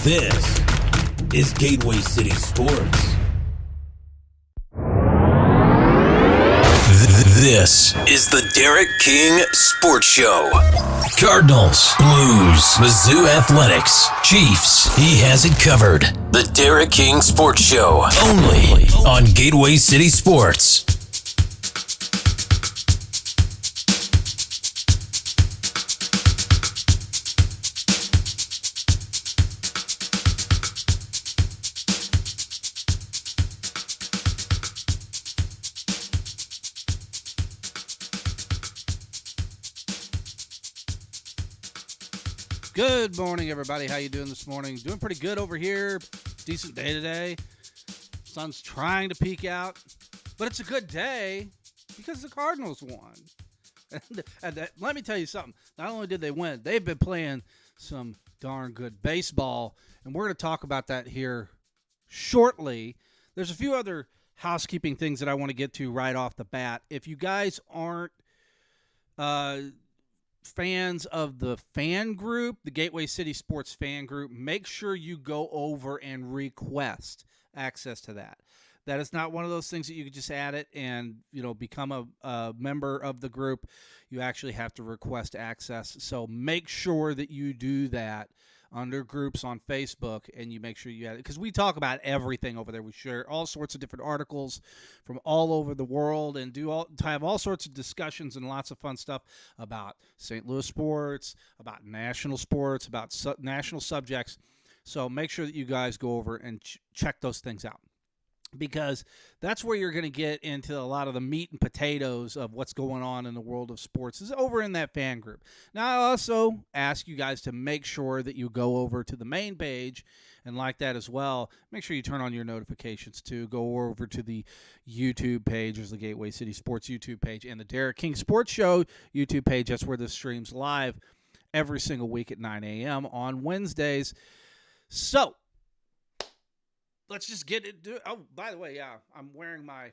This is Gateway City Sports. This is the Derek King Sports Show. Cardinals, Blues, Mizzou Athletics, Chiefs. He has it covered. The Derek King Sports Show. Only on Gateway City Sports. Good morning, everybody. How you doing this morning? Doing pretty good over here. Decent day today. Sun's trying to peek out, but it's a good day because the Cardinals won. And let me tell you something. Not only did they win, they've been playing some darn good baseball, and we're going to talk about that here shortly. There's a few other housekeeping things that I want to get to right off the bat. If you guys aren't fans of the fan group, the Gateway City Sports fan group, make sure you go over and request access to that. That is not one of those things that you can just add it and, become a member of the group. You actually have to request access. So make sure that you do that under groups on Facebook, and you make sure you add it, because we talk about everything over there. We share all sorts of different articles from all over the world and have all sorts of discussions and lots of fun stuff about St. Louis sports, about national sports, about national subjects. So make sure that you guys go over and check those things out, because that's where you're going to get into a lot of the meat and potatoes of what's going on in the world of sports is over in that fan group. Now, I also ask you guys to make sure that you go over to the main page and like that as well. Make sure you turn on your notifications too. Go over to the YouTube page. There's the Gateway City Sports YouTube page and the Derek King Sports Show YouTube page. That's where this streams live every single week at 9 a.m. on Wednesdays. So, let's just get it. Oh, by the way, yeah, I'm wearing my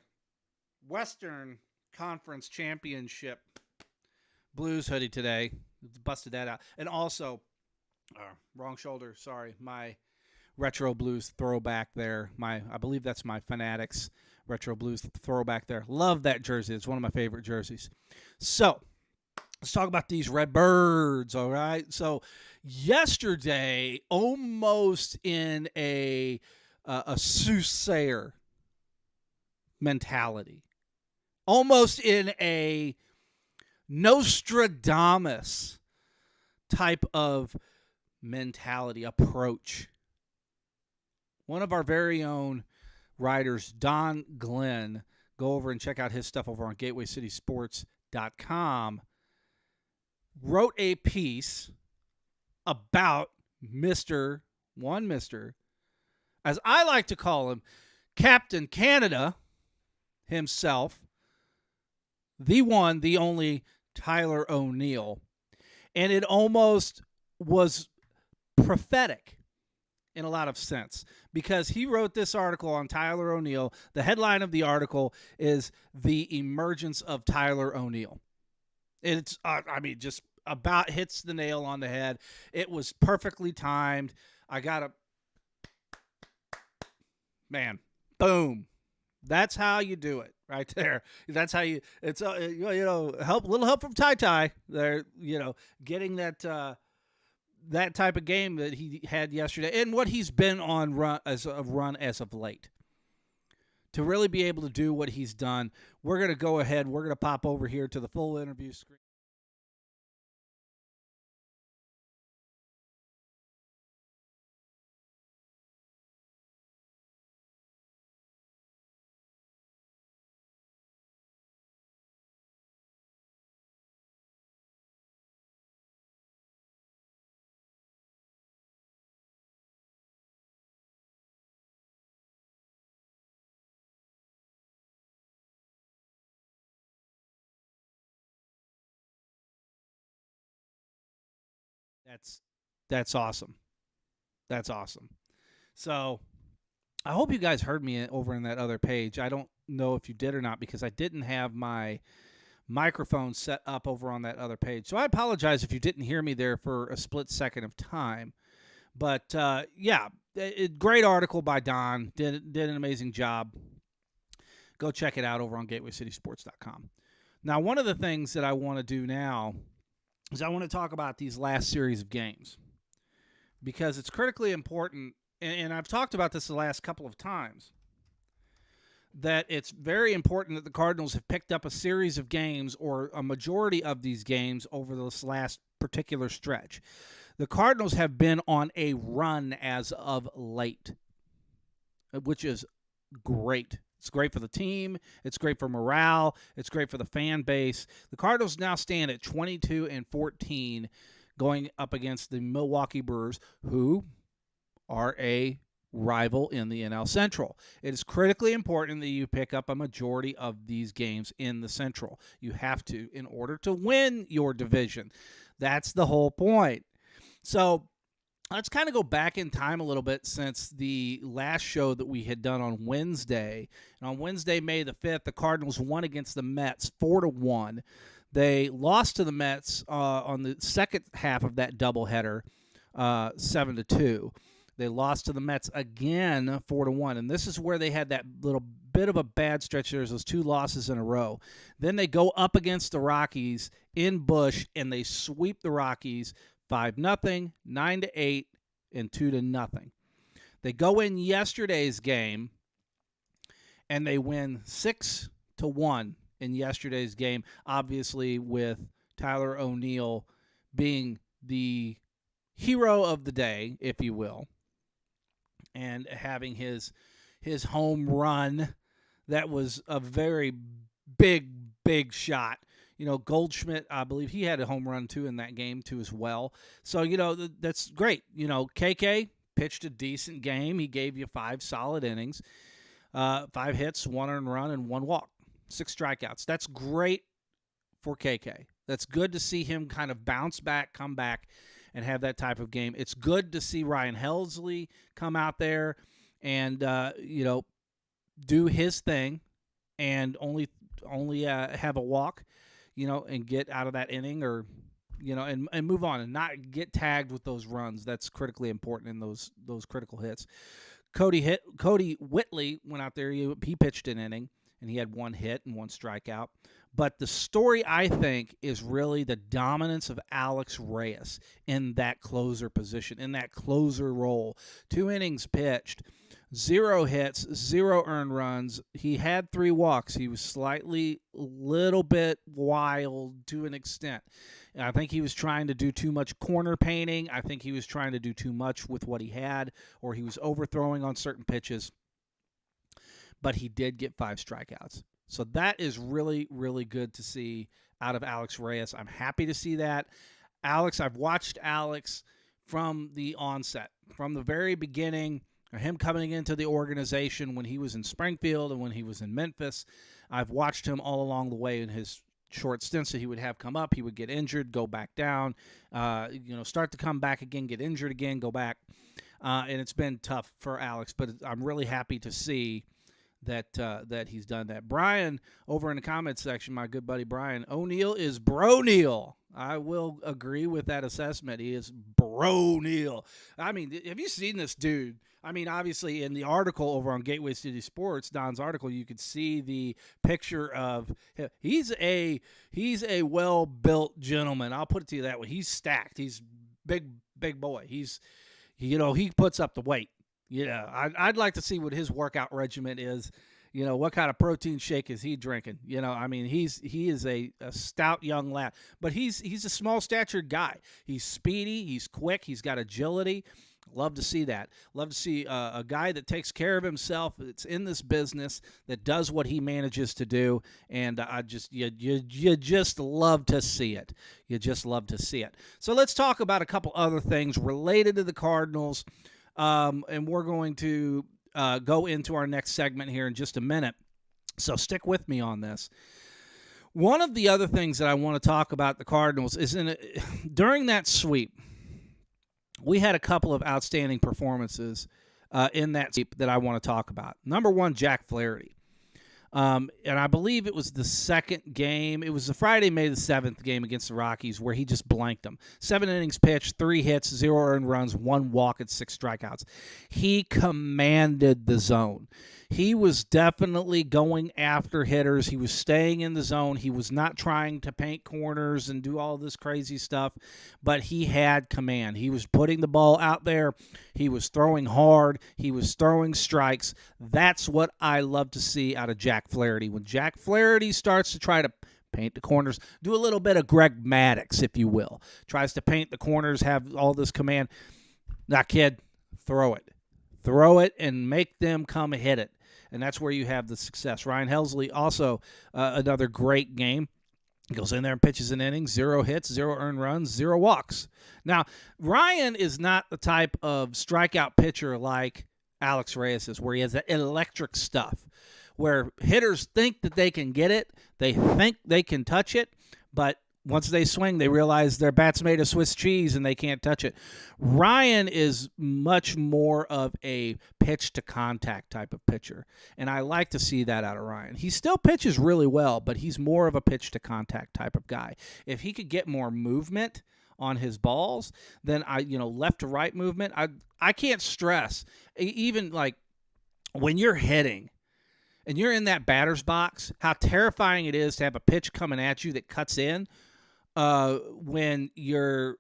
Western Conference Championship Blues hoodie today. Busted that out. And also, wrong shoulder, sorry, my Retro Blues throwback there. I believe that's my Fanatics Retro Blues throwback there. Love that jersey. It's one of my favorite jerseys. So, let's talk about these Redbirds, all right? So, yesterday, almost in a soothsayer mentality, almost in a Nostradamus type of mentality approach. One of our very own writers, Don Glenn, go over and check out his stuff over on GatewayCitySports.com, wrote a piece about Mr., as I like to call him, Captain Canada himself, the one, the only Tyler O'Neill. And it almost was prophetic in a lot of sense, because he wrote this article on Tyler O'Neill. The headline of the article is "The Emergence of Tyler O'Neill." It's, just about hits the nail on the head. It was perfectly timed. Man, boom. That's how you do it right there. That's how you, it's, little help from Ty there, getting that type of game that he had yesterday and what he's been on run as of late. To really be able to do what he's done, we're going to go ahead. We're going to pop over here to the full interview screen. That's awesome. That's awesome. So I hope you guys heard me over in that other page. I don't know if you did or not, because I didn't have my microphone set up over on that other page. So I apologize if you didn't hear me there for a split second of time. But great article by Don. Did an amazing job. Go check it out over on GatewayCitySports.com. Now, one of the things that I want to do now is I want to talk about these last series of games because it's critically important, and I've talked about this the last couple of times, that it's very important that the Cardinals have picked up a series of games or a majority of these games over this last particular stretch. The Cardinals have been on a run as of late, which is great. It's great for the team. It's great for morale. It's great for the fan base. The Cardinals now stand at 22-14 going up against the Milwaukee Brewers, who are a rival in the NL Central. It is critically important that you pick up a majority of these games in the Central. You have to in order to win your division. That's the whole point. So let's kind of go back in time a little bit since the last show that we had done on Wednesday. And on Wednesday, May the 5th, the Cardinals won against the Mets 4-1. They lost to the Mets on the second half of that doubleheader, 7-2. They lost to the Mets again 4-1. And this is where they had that little bit of a bad stretch. There's those 2 losses in a row. Then they go up against the Rockies in Busch, and they sweep the Rockies 5-0, 9-8, and 2-0. They go in yesterday's game, and they win 6-1 in yesterday's game, obviously with Tyler O'Neill being the hero of the day, if you will, and having his home run. That was a very big shot. You know, Goldschmidt, I believe he had a home run, too, in that game, too, as well. So, you know, that's great. You know, KK pitched a decent game. He gave you 5 solid innings, 5 hits, 1 earned run, and 1 walk, 6 strikeouts. That's great for KK. That's good to see him kind of bounce back, come back, and have that type of game. It's good to see Ryan Helsley come out there and, you know, do his thing and only have a walk, you know, and get out of that inning or, you know, and move on and not get tagged with those runs. That's critically important in those critical hits. Cody Whitley went out there. He pitched an inning, and he had 1 hit and 1 strikeout. But the story, I think, is really the dominance of Alex Reyes in that closer position, in that closer role. 2 innings pitched, 0 hits, 0 earned runs. He had 3 walks. He was little bit wild to an extent. I think he was trying to do too much corner painting. I think he was trying to do too much with what he had, or he was overthrowing on certain pitches. But he did get 5 strikeouts. So that is really, really good to see out of Alex Reyes. I'm happy to see that. I've watched Alex from the onset, from the very beginning, him coming into the organization when he was in Springfield and when he was in Memphis. I've watched him all along the way in his short stints that he would have come up. He would get injured, go back down, start to come back again, get injured again, go back. And it's been tough for Alex, but I'm really happy to see that he's done that. Brian, over in the comments section, my good buddy Brian, O'Neill is Bro-Neil. I will agree with that assessment. He is Bro-Neil. I mean, have you seen this dude? I mean, obviously, in the article over on Gateway City Sports, Don's article, you could see the picture of him. He's a well-built gentleman. I'll put it to you that way. He's stacked. He's big boy. He puts up the weight. Yeah, I'd like to see what his workout regimen is. You know, what kind of protein shake is he drinking? You know, I mean, he is a stout young lad, but he's a small statured guy. He's speedy, he's quick, he's got agility. Love to see that. Love to see a guy that takes care of himself, that's in this business, that does what he manages to do, and you just love to see it. You just love to see it. So let's talk about a couple other things related to the Cardinals. And we're going to go into our next segment here in just a minute. So stick with me on this. One of the other things that I want to talk about the Cardinals is during that sweep, we had a couple of outstanding performances in that sweep that I want to talk about. Number one, Jack Flaherty. And I believe it was the second game. It was the Friday, May the 7th game against the Rockies where he just blanked them. 7 innings pitched, 3 hits, 0 earned runs, 1 walk, and 6 strikeouts. He commanded the zone. He was definitely going after hitters. He was staying in the zone. He was not trying to paint corners and do all this crazy stuff, but he had command. He was putting the ball out there. He was throwing hard. He was throwing strikes. That's what I love to see out of Jack Flaherty. When Jack Flaherty starts to try to paint the corners, do a little bit of Greg Maddux, if you will, tries to paint the corners, have all this command. Now, kid, throw it. Throw it and make them come hit it. And that's where you have the success. Ryan Helsley, also another great game. He goes in there and pitches an inning, 0 hits, 0 earned runs, 0 walks. Now, Ryan is not the type of strikeout pitcher like Alex Reyes is, where he has that electric stuff, where hitters think that they can get it, they think they can touch it, but once they swing, they realize their bat's made of Swiss cheese and they can't touch it. Ryan is much more of a pitch-to-contact type of pitcher, and I like to see that out of Ryan. He still pitches really well, but he's more of a pitch-to-contact type of guy. If he could get more movement on his balls, then left to right movement, I can't stress, even like when you're hitting and you're in that batter's box, how terrifying it is to have a pitch coming at you that cuts in. When you're,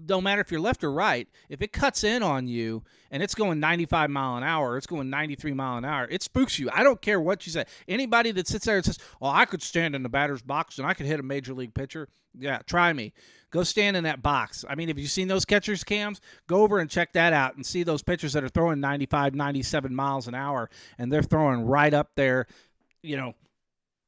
no matter if you're left or right, if it cuts in on you and it's going 95 mile an hour, it's going 93 mile an hour, it spooks you. I don't care what you say. Anybody that sits there and says, "Oh, I could stand in the batter's box and I could hit a major league pitcher," yeah, try me. Go stand in that box. I mean, have you seen those catchers' cams? Go over and check that out and see those pitchers that are throwing 95, 97 miles an hour, and they're throwing right up there,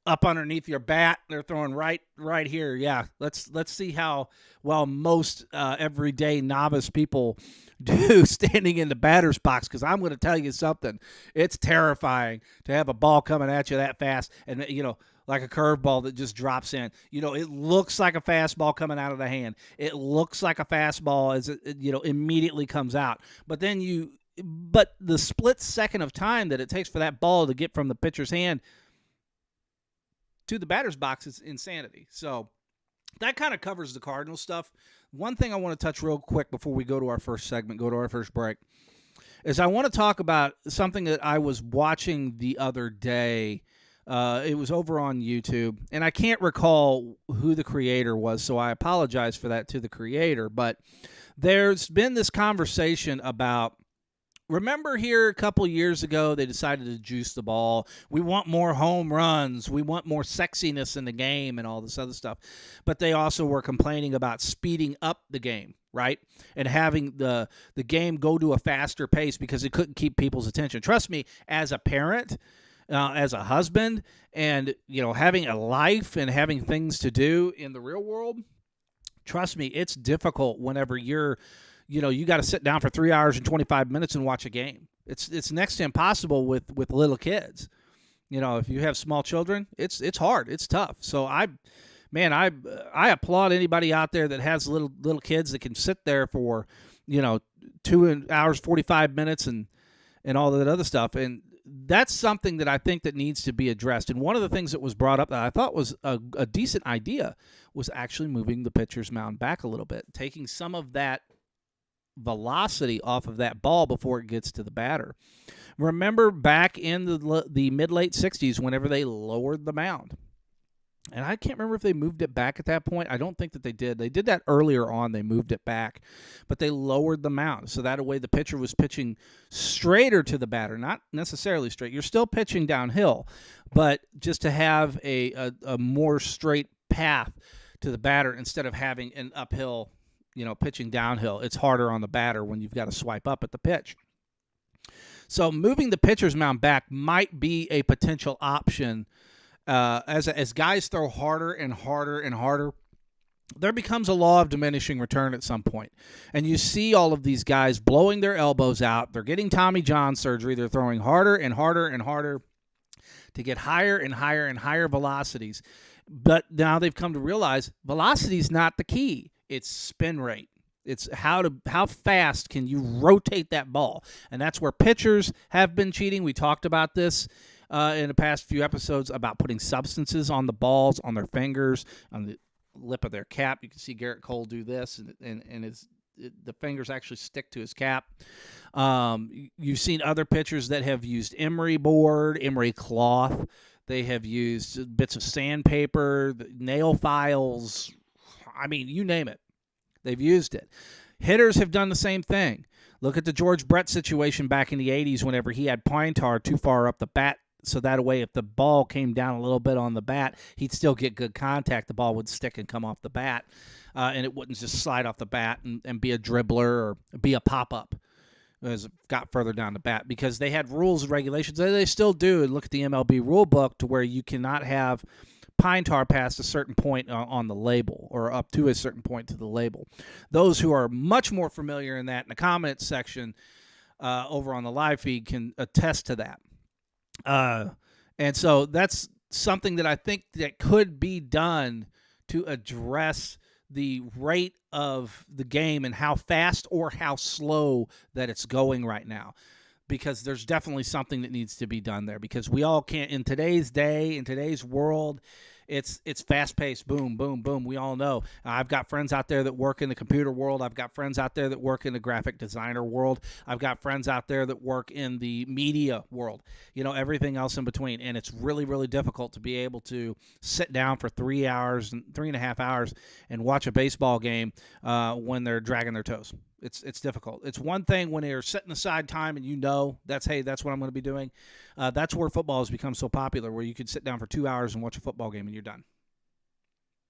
up underneath your bat. They're throwing right here. Yeah, let's see how well most everyday novice people do standing in the batter's box, because I'm going to tell you something. It's terrifying to have a ball coming at you that fast and, like a curveball that just drops in. It looks like a fastball coming out of the hand. It looks like a fastball as it immediately comes out. But the split second of time that it takes for that ball to get from the pitcher's hand to the batter's box is insanity. So that kind of covers the Cardinals stuff. One thing I want to touch real quick before we go to our first segment, go to our first break, is I want to talk about something that I was watching the other day. It was over on YouTube, and I can't recall who the creator was, so I apologize for that to the creator. But there's been this conversation about, remember here a couple years ago, they decided to juice the ball. We want more home runs. We want more sexiness in the game and all this other stuff. But they also were complaining about speeding up the game, right? And having the game go to a faster pace because it couldn't keep people's attention. Trust me, as a parent, as a husband, and having a life and having things to do in the real world, trust me, it's difficult whenever you got to sit down for 3 hours and 25 minutes and watch a game. It's next to impossible with little kids. If you have small children, it's hard. It's tough. So I applaud anybody out there that has little kids that can sit there for 2 hours 45 minutes and all that other stuff. And that's something that I think that needs to be addressed. And one of the things that was brought up that I thought was a decent idea was actually moving the pitcher's mound back a little bit, taking some of that velocity off of that ball before it gets to the batter. Remember back in the mid-late 60s whenever they lowered the mound. And I can't remember if they moved it back at that point. I don't think that they did. They did that earlier on. They moved it back. But they lowered the mound. So that way the pitcher was pitching straighter to the batter. Not necessarily straight. You're still pitching downhill. But just to have a more straight path to the batter instead of having an uphill, pitching downhill. It's harder on the batter when you've got to swipe up at the pitch. So moving the pitcher's mound back might be a potential option. As guys throw harder and harder and harder, there becomes a law of diminishing return at some point. And you see all of these guys blowing their elbows out. They're getting Tommy John surgery. They're throwing harder and harder and harder to get higher and higher and higher velocities. But now they've come to realize velocity is not the key. It's spin rate. It's how fast can you rotate that ball. And that's where pitchers have been cheating. We talked about this in the past few episodes about putting substances on the balls, on their fingers, on the lip of their cap. You can see Garrett Cole do this, and the fingers actually stick to his cap. You've seen other pitchers that have used emery board, emery cloth. They have used bits of sandpaper, nail files. I mean, you name it. They've used it. Hitters have done the same thing. Look at the George Brett situation back in the 80s whenever he had pine tar too far up the bat, so that way if the ball came down a little bit on the bat, he'd still get good contact. The ball would stick and come off the bat, and it wouldn't just slide off the bat and be a dribbler or be a pop-up as it got further down the bat, because they had rules and regulations. They still do. And look at the MLB rule book to where you cannot have pine tar past a certain point on the label, or up to a certain point to the label. Those who are much more familiar in that in the comments section over on the live feed can attest to that. And so that's something that I think that could be done to address the rate of the game and how fast or how slow that it's going right now. Because there's definitely something that needs to be done there, because we all can't, in today's day, in today's world, it's fast-paced, boom, boom, boom. We all know. I've got friends out there that work in the computer world. I've got friends out there that work in the graphic designer world. I've got friends out there that work in the media world, everything else in between. And it's really, really difficult to be able to sit down for 3 hours and 3.5 hours and watch a baseball game when they're dragging their toes. It's difficult. It's one thing when they're setting aside time and that's what I'm going to be doing. That's where football has become so popular, where you can sit down for 2 hours and watch a football game and you're done.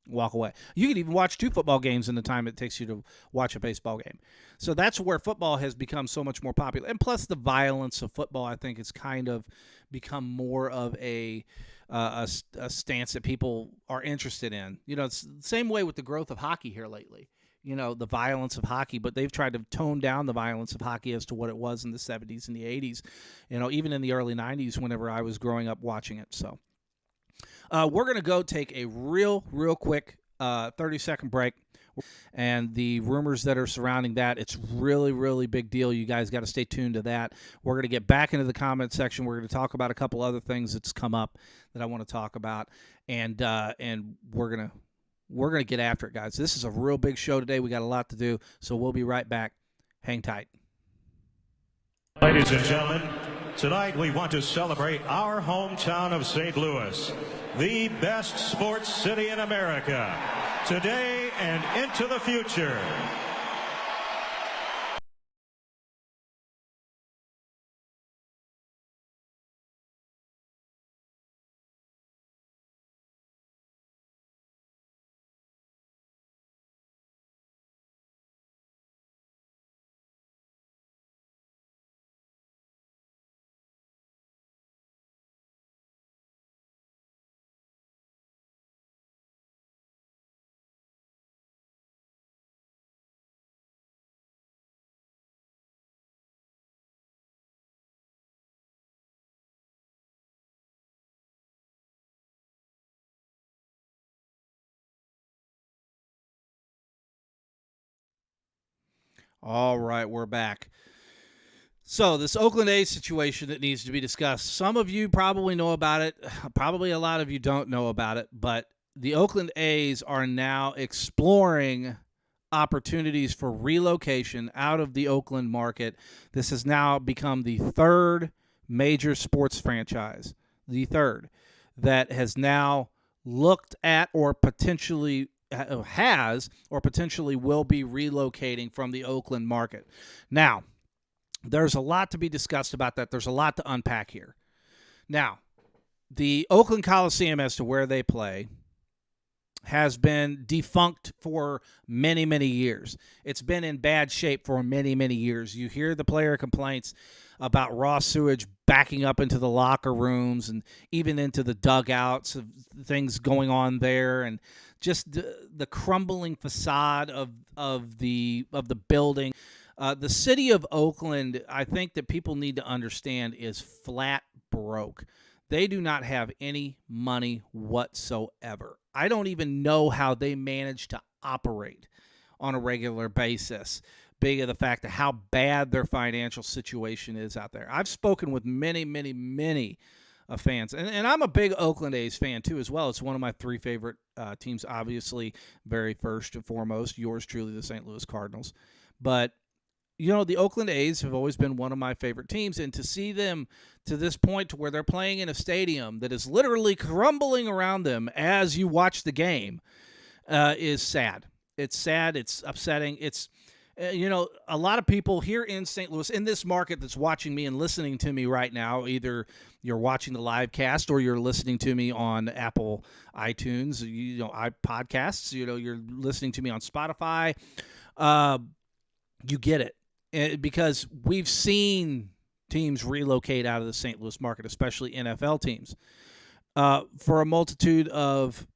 Walk away. You can even watch 2 football games in the time it takes you to watch a baseball game. So that's where football has become so much more popular. And plus the violence of football, I think, has kind of become more of a stance that people are interested in. It's the same way with the growth of hockey here lately. The violence of hockey, but they've tried to tone down the violence of hockey as to what it was in the 70s and the 80s, even in the early 90s whenever I was growing up watching it. So we're going to go take a real quick 30-second break. And the rumors that are surrounding that, it's really, really big deal. You guys got to stay tuned to that. We're going to get back into the comment section. We're going to talk about a couple other things that's come up that I want to talk about, and we're going to get after it, guys. This is a real big show today. We got a lot to do, so we'll be right back. Hang tight. Ladies and gentlemen, tonight we want to celebrate our hometown of St. Louis, the best sports city in America, today and into the future. All right, we're back. So this Oakland A's situation that needs to be discussed. Some of you probably know about it. Probably a lot of you don't know about it. But the Oakland A's are now exploring opportunities for relocation out of the Oakland market. This has now become the third major sports franchise, the third, that has now looked at or potentially will be relocating from the Oakland market. Now, there's a lot to be discussed about that. There's a lot to unpack here. Now, the Oakland Coliseum, as to where they play, has been defunct for many, many years. It's been in bad shape for many, many years. You hear the player complaints about raw sewage backing up into the locker rooms and even into the dugouts, of things going on there, and just the crumbling facade of the building. The city of Oakland, I think that people need to understand, is flat broke. They do not have any money whatsoever. I don't even know how they manage to operate on a regular basis, being of the fact of how bad their financial situation is out there. I've spoken with many, many, many of fans. And I'm a big Oakland A's fan, too, as well. It's one of my 3 favorite teams, obviously, very first and foremost. Yours truly, the St. Louis Cardinals. But, the Oakland A's have always been one of my favorite teams. And to see them to this point to where they're playing in a stadium that is literally crumbling around them as you watch the game is sad. It's sad. It's upsetting. It's a lot of people here in St. Louis, in this market that's watching me and listening to me right now, either you're watching the live cast or you're listening to me on Apple iTunes, podcasts, you're listening to me on Spotify. You get it. Because we've seen teams relocate out of the St. Louis market, especially NFL teams, for a multitude of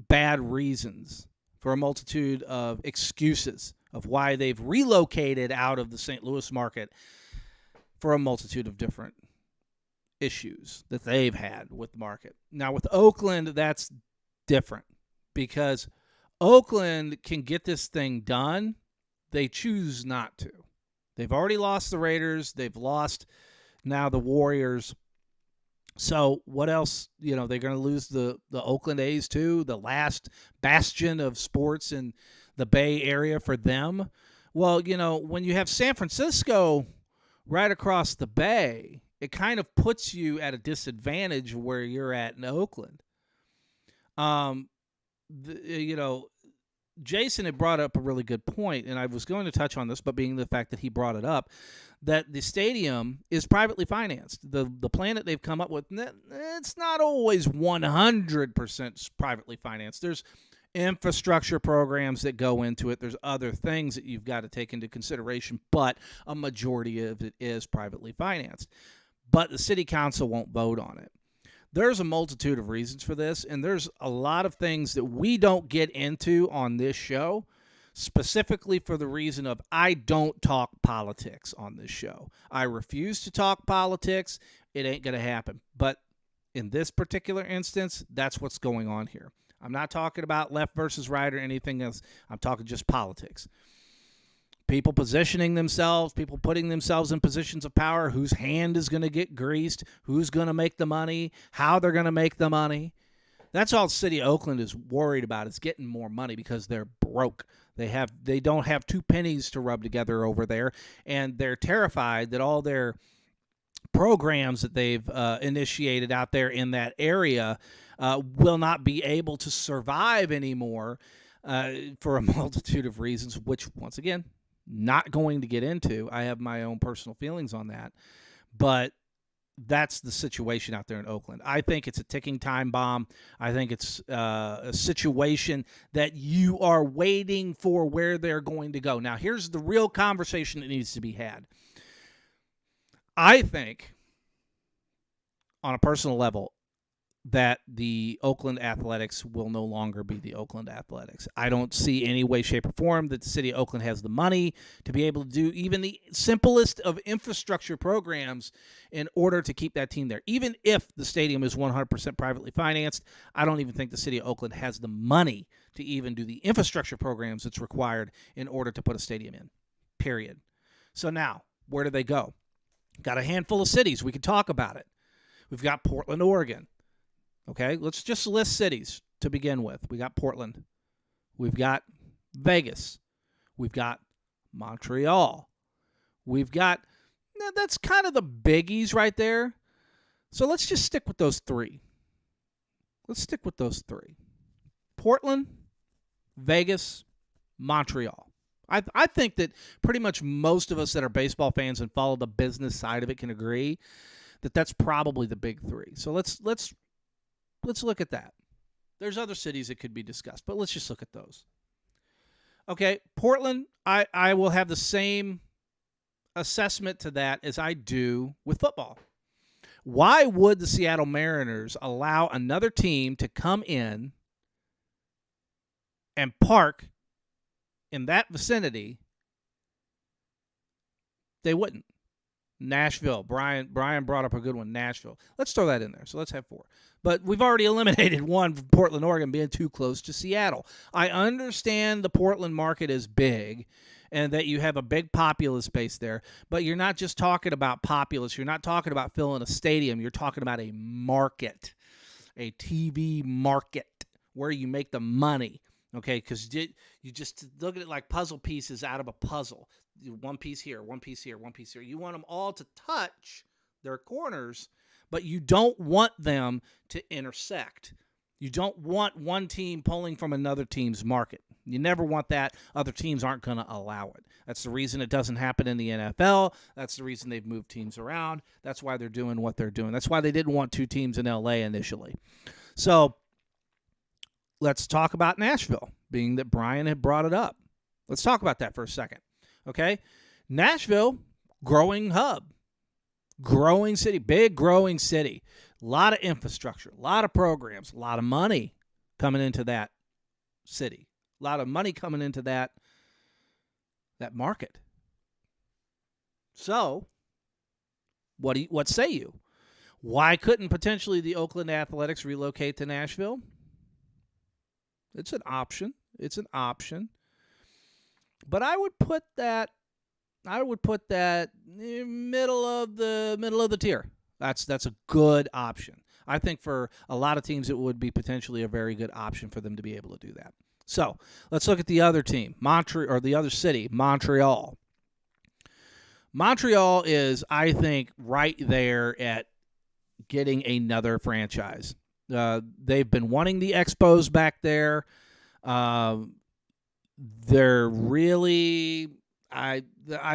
bad reasons, for a multitude of excuses of why they've relocated out of the St. Louis market, for a multitude of different issues that they've had with the market. Now, with Oakland, that's different because Oakland can get this thing done. They choose not to. They've already lost the Raiders. They've lost now the Warriors. So what else? They're going to lose the Oakland A's too, the last bastion of sports in the Bay Area for them. Well, when you have San Francisco right across the bay, it kind of puts you at a disadvantage where you're at in Oakland. Jason had brought up a really good point, and I was going to touch on this, but being the fact that he brought it up, that the stadium is privately financed. The plan that they've come up with, it's not always 100% privately financed. There's infrastructure programs that go into it. There's other things that you've got to take into consideration, but a majority of it is privately financed. But the city council won't vote on it. There's a multitude of reasons for this, and there's a lot of things that we don't get into on this show, specifically for the reason of I don't talk politics on this show. I refuse to talk politics. It ain't going to happen. But in this particular instance, that's what's going on here. I'm not talking about left versus right or anything else. I'm talking just politics. People positioning themselves, people putting themselves in positions of power, whose hand is going to get greased, who's going to make the money, how they're going to make the money. That's all the city of Oakland is worried about, is getting more money because they're broke. They don't have 2 pennies to rub together over there, and they're terrified that all their programs that they've initiated out there in that area will not be able to survive anymore for a multitude of reasons, which, once again, not going to get into. I have my own personal feelings on that, but that's the situation out there in Oakland. I think it's a ticking time bomb. I think it's a situation that you are waiting for where they're going to go. Now, here's the real conversation that needs to be had. I think, on a personal level, that the Oakland Athletics will no longer be the Oakland Athletics. I don't see any way, shape, or form that the city of Oakland has the money to be able to do even the simplest of infrastructure programs in order to keep that team there. Even if the stadium is 100% privately financed, I don't even think the city of Oakland has the money to even do the infrastructure programs that's required in order to put a stadium in, period. So now, where do they go? Got a handful of cities. We could talk about it. We've got Portland, Oregon. Okay, let's just list cities to begin with. We got Portland. We've got Vegas. We've got Montreal. We've got, that's kind of the biggies right there. So let's just stick with those 3. Let's stick with those 3. Portland, Vegas, Montreal. I think that pretty much most of us that are baseball fans and follow the business side of it can agree that that's probably the big 3. So let's look at that. There's other cities that could be discussed, but let's just look at those. Okay, Portland, I will have the same assessment to that as I do with football. Why would the Seattle Mariners allow another team to come in and park in that vicinity? They wouldn't. Nashville. Brian brought up a good one, Nashville. Let's throw that in there. So let's have 4. But we've already eliminated one from Portland, Oregon, being too close to Seattle. I understand the Portland market is big, and that you have a big populace base there. But you're not just talking about populace. You're not talking about filling a stadium. You're talking about a market, a TV market where you make the money. Okay, because you just look at it like puzzle pieces out of a puzzle. One piece here, one piece here, one piece here. You want them all to touch their corners, but you don't want them to intersect. You don't want one team pulling from another team's market. You never want that. Other teams aren't going to allow it. That's the reason it doesn't happen in the NFL. That's the reason they've moved teams around. That's why they're doing what they're doing. That's why they didn't want two teams in LA initially. So let's talk about Nashville, being that Brian had brought it up. Let's talk about that for a second. Okay? Nashville, growing hub, growing city, big growing city. A lot of infrastructure, a lot of programs, a lot of money coming into that city. A lot of money coming into that market. So, what say you? Why couldn't potentially the Oakland Athletics relocate to Nashville? It's an option. It's an option. But I would put that middle of the tier. That's a good option. I think for a lot of teams it would be potentially a very good option for them to be able to do that. So let's look at the other team, Montreal, or the other city, Montreal. Montreal is, I think, right there at getting another franchise. They've been wanting the Expos back there. They're really, I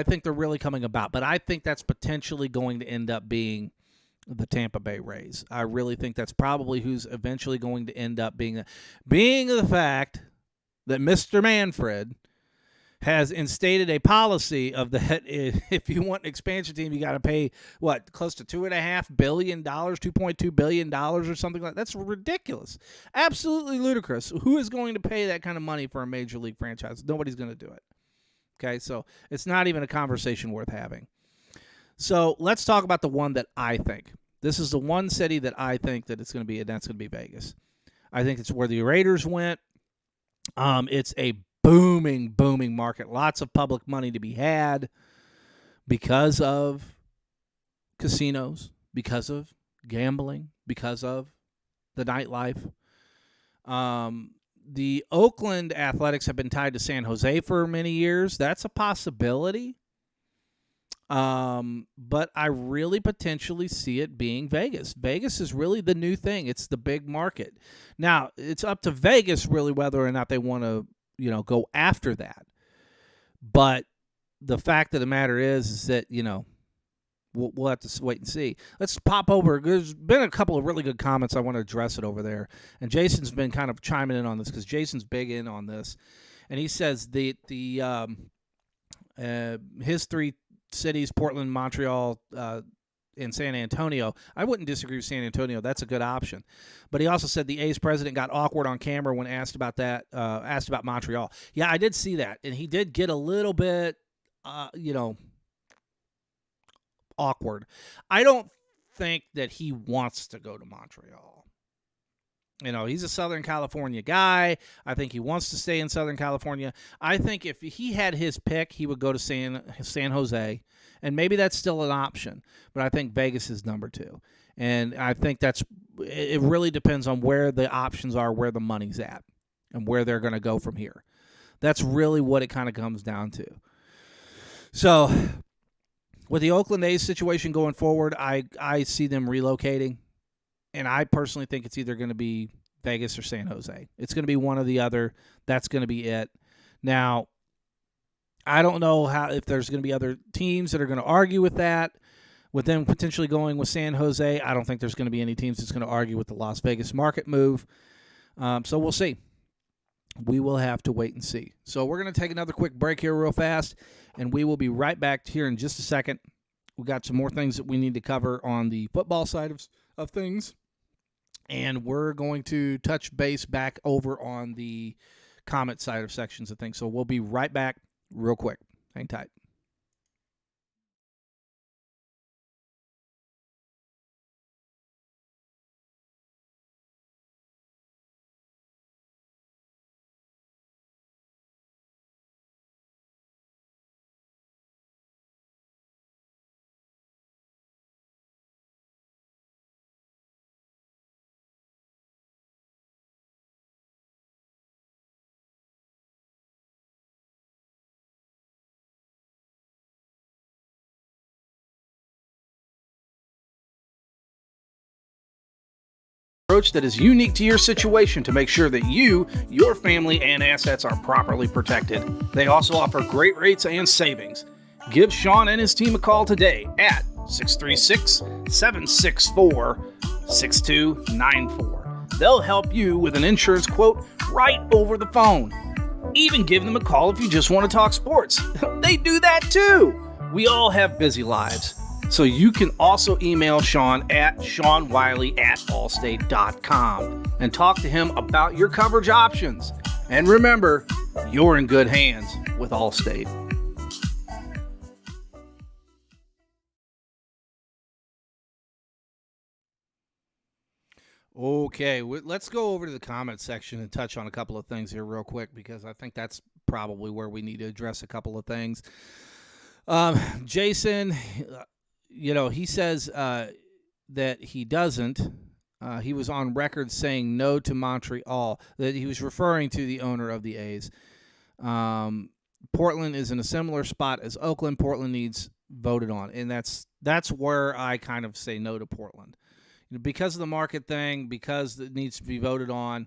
think they're really coming about, but I think that's potentially going to end up being the Tampa Bay Rays. I really think that's probably who's eventually going to end up being the fact that Mr. Manfred has instated a policy of that if you want an expansion team, you got to pay, close to $2.5 billion, $2.2 billion or something like that. That's ridiculous. Absolutely ludicrous. Who is going to pay that kind of money for a major league franchise? Nobody's going to do it. Okay, so it's not even a conversation worth having. So let's talk about the one that I think. This is the one city that I think that it's going to be, and that's going to be Vegas. I think it's where the Raiders went. It's a booming market. Lots of public money to be had because of casinos, because of gambling, because of the nightlife. The Oakland Athletics have been tied to San Jose for many years. That's a possibility. But I really potentially see it being Vegas. Vegas is really the new thing. It's the big market. Now, it's up to Vegas really whether or not they want to, go after that. But the fact of the matter is that, we'll have to wait and see. Let's pop over. There's been a couple of really good comments. I want to address it over there. And Jason's been kind of chiming in on this because Jason's big in on this. And he says his three cities, Portland, Montreal, and San Antonio. I wouldn't disagree with San Antonio. That's a good option. But he also said the A's president got awkward on camera when asked about Montreal. Yeah, I did see that. And he did get a little bit, awkward. I don't think that he wants to go to Montreal. He's a Southern California guy. I think he wants to stay in Southern California. I think if he had his pick, he would go to San Jose, and maybe that's still an option. But I think Vegas is number 2. And I think it really depends on where the options are, where the money's at, and where they're going to go from here. That's really what it kind of comes down to. So with the Oakland A's situation going forward, I see them relocating. And I personally think it's either going to be Vegas or San Jose. It's going to be one or the other. That's going to be it. Now, I don't know if there's going to be other teams that are going to argue with that, with them potentially going with San Jose. I don't think there's going to be any teams that's going to argue with the Las Vegas market move. So we'll see. We will have to wait and see. So we're going to take another quick break here real fast, and we will be right back here in just a second. We got some more things that we need to cover on the football side of things. And we're going to touch base back over on the comment side of sections of things. So we'll be right back real quick. Hang tight. approach that is unique to your situation to make sure that you, your family, and assets are properly protected. They also offer great rates and savings. Give Sean and his team a call today at 636-764-6294. They'll help you with an insurance quote right over the phone. Even give them a call if you just want to talk sports. They do that too. We all have busy lives. So you can also email Sean at SeanWiley@allstate.com and talk to him about your coverage options. And remember, you're in good hands with Allstate. Okay, let's go over to the comment section and touch on a couple of things here real quick, because I think that's probably where we need to address a couple of things. Jason, he says that he doesn't. He was on record saying no to Montreal, that he was referring to the owner of the A's. Portland is in a similar spot as Oakland. Portland needs voted on, and that's where I kind of say no to Portland. Because of the market thing, because it needs to be voted on,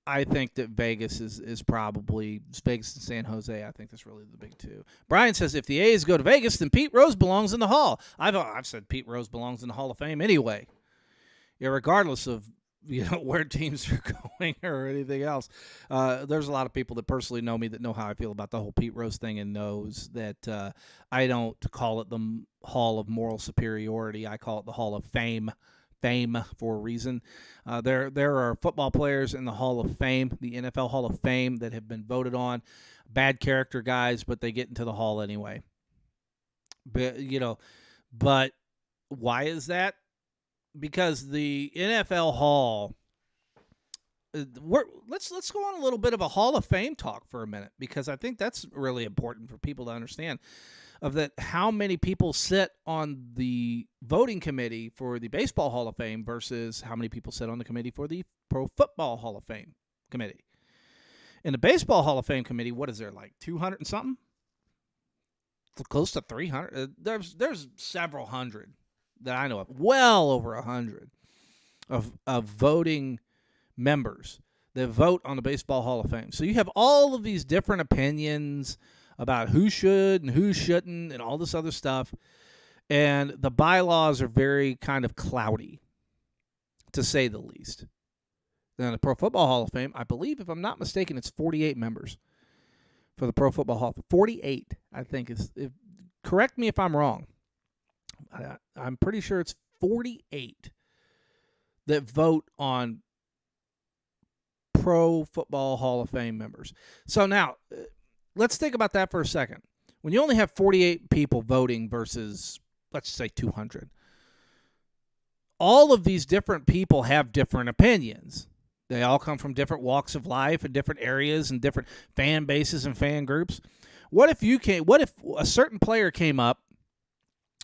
I think that Vegas is probably Vegas and San Jose. I think that's really the big two. Brian says if the A's go to Vegas, then Pete Rose belongs in the Hall. I've said Pete Rose belongs in the Hall of Fame anyway, regardless of where teams are going or anything else. There's a lot of people that personally know me that know how I feel about the whole Pete Rose thing and knows that I don't call it the Hall of Moral Superiority. I call it the Hall of Fame for a reason. There are football players in the Hall of Fame, the NFL Hall of Fame, that have been voted on. Bad character guys, but they get into the Hall anyway. But why is that? Because the NFL Hall, let's go on a little bit of a Hall of Fame talk for a minute, because I think that's really important for people to understand of that how many people sit on the voting committee for the Baseball Hall of Fame versus how many people sit on the committee for the Pro Football Hall of Fame committee. In the Baseball Hall of Fame committee, what is there, like 200 and something? Close to 300. There's several hundred that I know of, well over 100 of voting members that vote on the Baseball Hall of Fame. So you have all of these different opinions about who should and who shouldn't and all this other stuff. And the bylaws are very kind of cloudy, to say the least. Now, the Pro Football Hall of Fame, I believe, if I'm not mistaken, it's 48 members for the Pro Football Hall of Fame. 48, I think. Correct me if I'm wrong. I'm pretty sure it's 48 that vote on Pro Football Hall of Fame members. So now, let's think about that for a second. When you only have 48 people voting versus, let's say, 200, all of these different people have different opinions. They all come from different walks of life and different areas and different fan bases and fan groups. What if a certain player came up,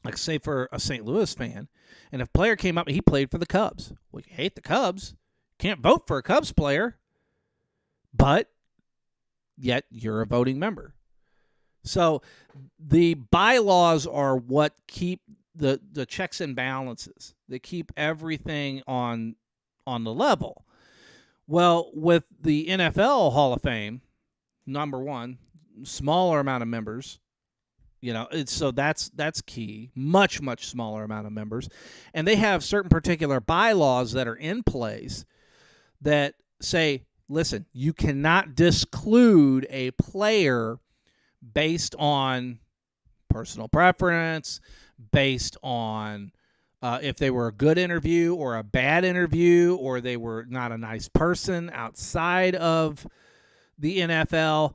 like say for a St. Louis fan, and if a player came up and he played for the Cubs? Well, you hate the Cubs. Can't vote for a Cubs player, but yet you're a voting member. So the bylaws are what keep the checks and balances. They keep everything on the level. Well, with the NFL Hall of Fame, number one, smaller amount of members. So that's key. Much, much smaller amount of members. And they have certain particular bylaws that are in place that say, listen, you cannot disclude a player based on personal preference, based on if they were a good interview or a bad interview, or they were not a nice person outside of the NFL.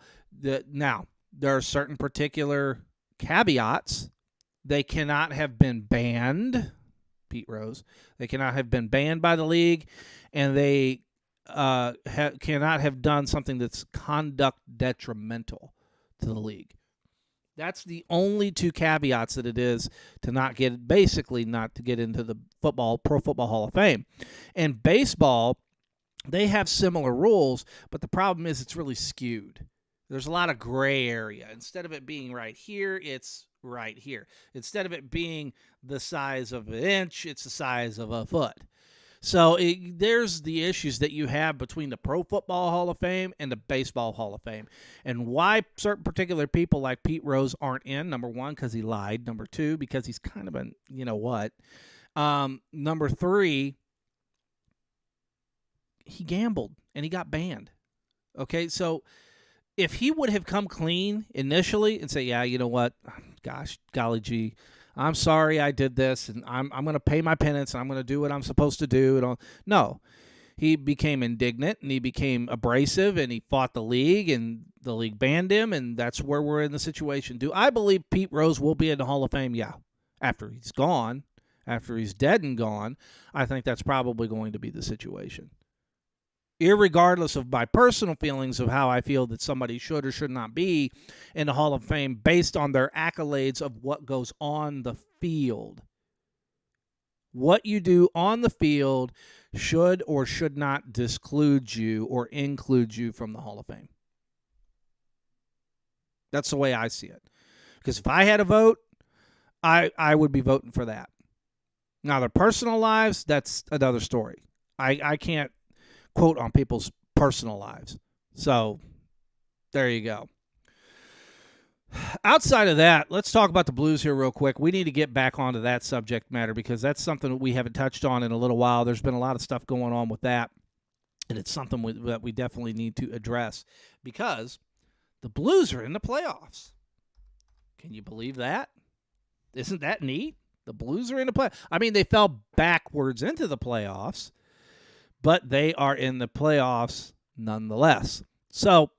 Now, there are certain particular caveats. They cannot have been banned, Pete Rose. They cannot have been banned by the league, and they cannot have done something that's conduct detrimental to the league. That's the only two caveats that it is to not get into the Pro Football Hall of Fame. And baseball, they have similar rules, but the problem is it's really skewed. There's a lot of gray area. Instead of it being right here, it's right here. Instead of it being the size of an inch, it's the size of a foot. So there's the issues that you have between the Pro Football Hall of Fame and the Baseball Hall of Fame. And why certain particular people like Pete Rose aren't in, number one, because he lied. Number two, because he's kind of a, you know what. Number three, he gambled and he got banned. Okay, so if he would have come clean initially and say, yeah, you know what, gosh, golly gee, I'm sorry I did this, and I'm going to pay my penance, and I'm going to do what I'm supposed to do. And all. No, he became indignant, and he became abrasive, and he fought the league, and the league banned him, and that's where we're in the situation. Do I believe Pete Rose will be in the Hall of Fame? Yeah. After he's gone, after he's dead and gone, I think that's probably going to be the situation. Irregardless of my personal feelings of how I feel that somebody should or should not be in the Hall of Fame based on their accolades of what goes on the field. What you do on the field should or should not disclude you or include you from the Hall of Fame. That's the way I see it. Because if I had a vote, I would be voting for that. Now, their personal lives, that's another story. I can't quote on people's personal lives. So there you go. Outside of that, let's talk about the Blues here real quick. We need to get back onto that subject matter because that's something that we haven't touched on in a little while. There's been a lot of stuff going on with that, and it's something that we definitely need to address because the Blues are in the playoffs. Can you believe that? Isn't that neat? The Blues are in the playoffs. I mean, they fell backwards into the playoffs, but they are in the playoffs nonetheless. So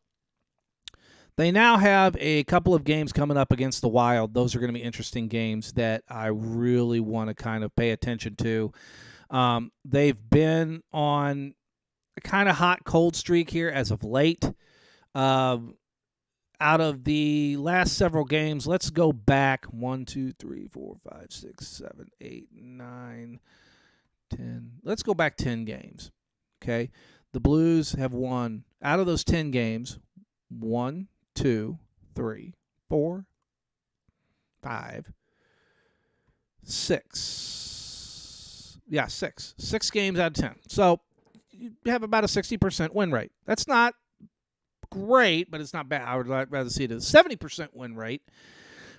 they now have a couple of games coming up against the Wild. Those are going to be interesting games that I really want to kind of pay attention to. They've been on a kind of hot, cold streak here as of late. Out of the last several games, let's go back 1, 2, 3, 4, 5, 6, 7, 8, 9, 10. Let's go back 10 games. Okay. The Blues have won out of those 10 games 1, 2, 3, 4, 5, 6. Yeah, 6. 6 games out of 10. So you have about a 60% win rate. That's not great, but it's not bad. I would rather see it as a 70% win rate.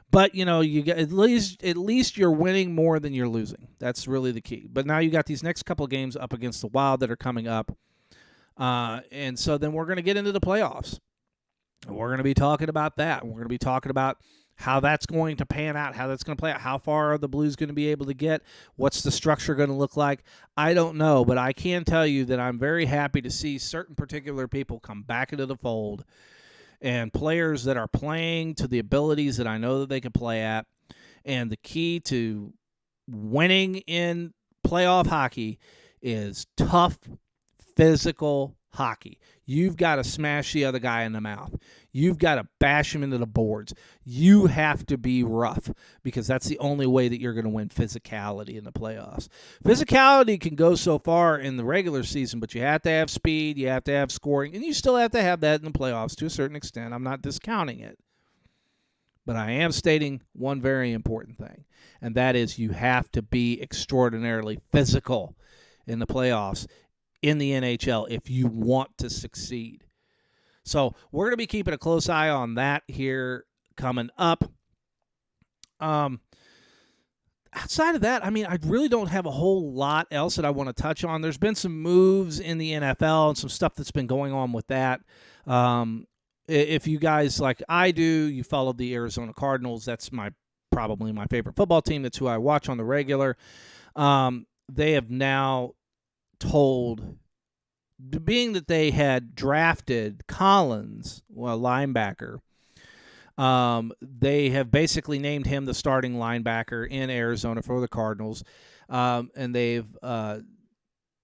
But, you know, you get at least you're winning more than you're losing. That's really the key. But now you got these next couple of games up against the Wild that are coming up. And so then we're going to get into the playoffs. And we're going to be talking about that. We're going to be talking about how that's going to pan out, how that's going to play out, how far are the Blues going to be able to get, what's the structure going to look like. I don't know, but I can tell you that I'm very happy to see certain particular people come back into the fold and players that are playing to the abilities that I know that they can play at. And the key to winning in playoff hockey is tough, physical hockey. You've got to smash the other guy in the mouth. You've got to bash him into the boards. You have to be rough because that's the only way that you're going to win physicality in the playoffs. Physicality can go so far in the regular season, but you have to have speed, you have to have scoring, and you still have to have that in the playoffs to a certain extent. I'm not discounting it. But I am stating one very important thing, and that is you have to be extraordinarily physical in the playoffs in the NHL if you want to succeed. So we're going to be keeping a close eye on that here coming up. Outside of that, I mean, I really don't have a whole lot else that I want to touch on. There's been some moves in the NFL and some stuff that's been going on with that. If you guys, like I do, you followed the Arizona Cardinals. That's probably my favorite football team. That's who I watch on the regular. They have now told, being that they had drafted Collins, a linebacker, they have basically named him the starting linebacker in Arizona for the Cardinals, and they've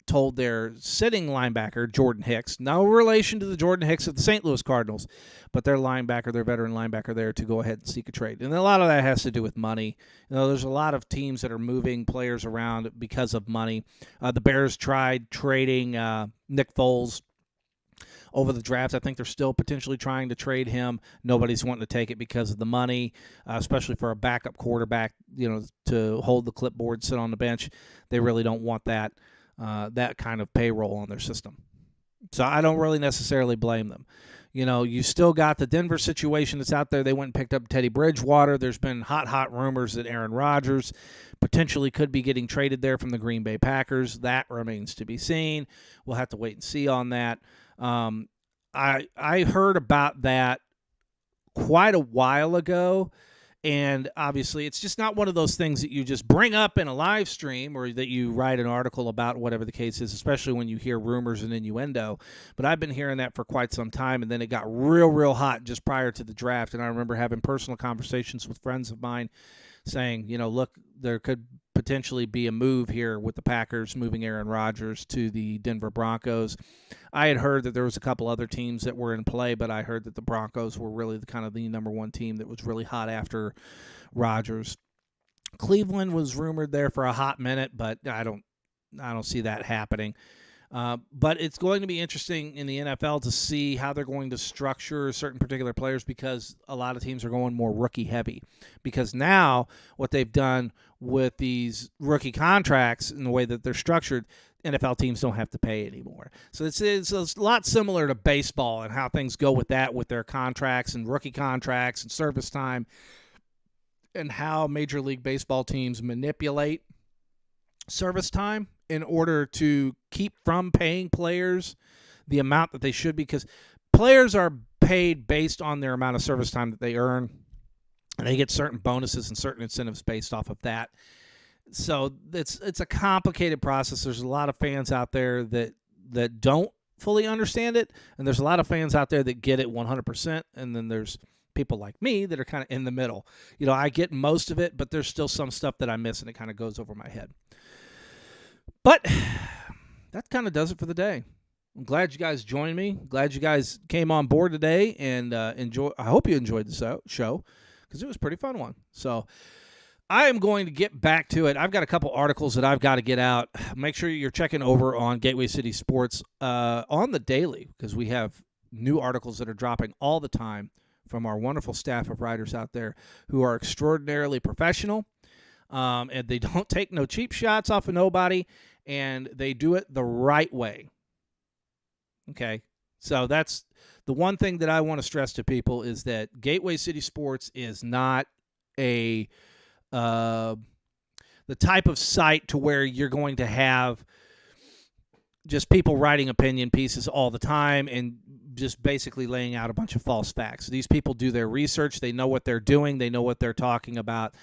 told their sitting linebacker, Jordan Hicks, no relation to the Jordan Hicks of the St. Louis Cardinals, but their linebacker, their veteran linebacker there, to go ahead and seek a trade. And a lot of that has to do with money. You know, there's a lot of teams that are moving players around because of money. The Bears tried trading Nick Foles over the draft. I think they're still potentially trying to trade him. Nobody's wanting to take it because of the money, especially for a backup quarterback, you know, to hold the clipboard, sit on the bench. They really don't want that. that kind of payroll on their system. So I don't really necessarily blame them. You still got the Denver situation that's out there. They went and picked up Teddy Bridgewater. There's been hot rumors that Aaron Rodgers potentially could be getting traded there from the Green Bay Packers. That remains to be seen. We'll have to wait and see on that. I heard about that quite a while ago, and obviously it's just not one of those things that you just bring up in a live stream or that you write an article about, whatever the case is, especially when you hear rumors and innuendo. But I've been hearing that for quite some time, and then it got real hot just prior to the draft, and I remember having personal conversations with friends of mine saying, look, there could potentially be a move here with the Packers moving Aaron Rodgers to the Denver Broncos. I had heard that there was a couple other teams that were in play, but I heard that the Broncos were really the number one team that was really hot after Rodgers. Cleveland was rumored there for a hot minute, but I don't see that happening. But it's going to be interesting in the NFL to see how they're going to structure certain particular players, because a lot of teams are going more rookie heavy. Because now what they've done with these rookie contracts and the way that they're structured, NFL teams don't have to pay anymore. So it's a lot similar to baseball and how things go with that, with their contracts and rookie contracts and service time, and how Major League Baseball teams manipulate service time in order to keep from paying players the amount that they should, because players are paid based on their amount of service time that they earn, and they get certain bonuses and certain incentives based off of that. So it's a complicated process. There's a lot of fans out there that don't fully understand it, and there's a lot of fans out there that get it 100%, and then there's people like me that are kind of in the middle. I get most of it, but there's still some stuff that I miss, and it kind of goes over my head. But that kind of does it for the day. I'm glad you guys joined me. Glad you guys came on board today, and I hope you enjoyed the show, because it was a pretty fun one. So I am going to get back to it. I've got a couple articles that I've got to get out. Make sure you're checking over on Gateway City Sports on the daily, because we have new articles that are dropping all the time from our wonderful staff of writers out there who are extraordinarily professional. And they don't take no cheap shots off of nobody, and they do it the right way. Okay, so that's the one thing that I want to stress to people, is that Gateway City Sports is not the type of site to where you're going to have just people writing opinion pieces all the time and just basically laying out a bunch of false facts. These people do their research. They know what they're doing. They know what they're talking about.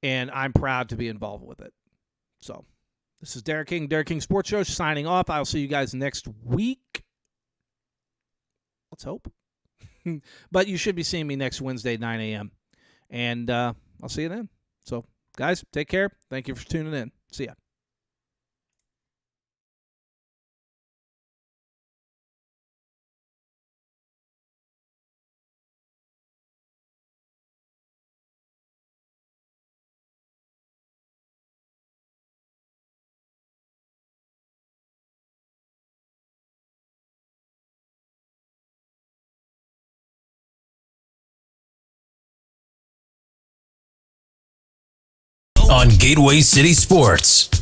And I'm proud to be involved with it. So this is Derek King Sports Show, signing off. I'll see you guys next week. Let's hope. But you should be seeing me next Wednesday, 9 a.m. And I'll see you then. So, guys, take care. Thank you for tuning in. See ya. On Gateway City Sports.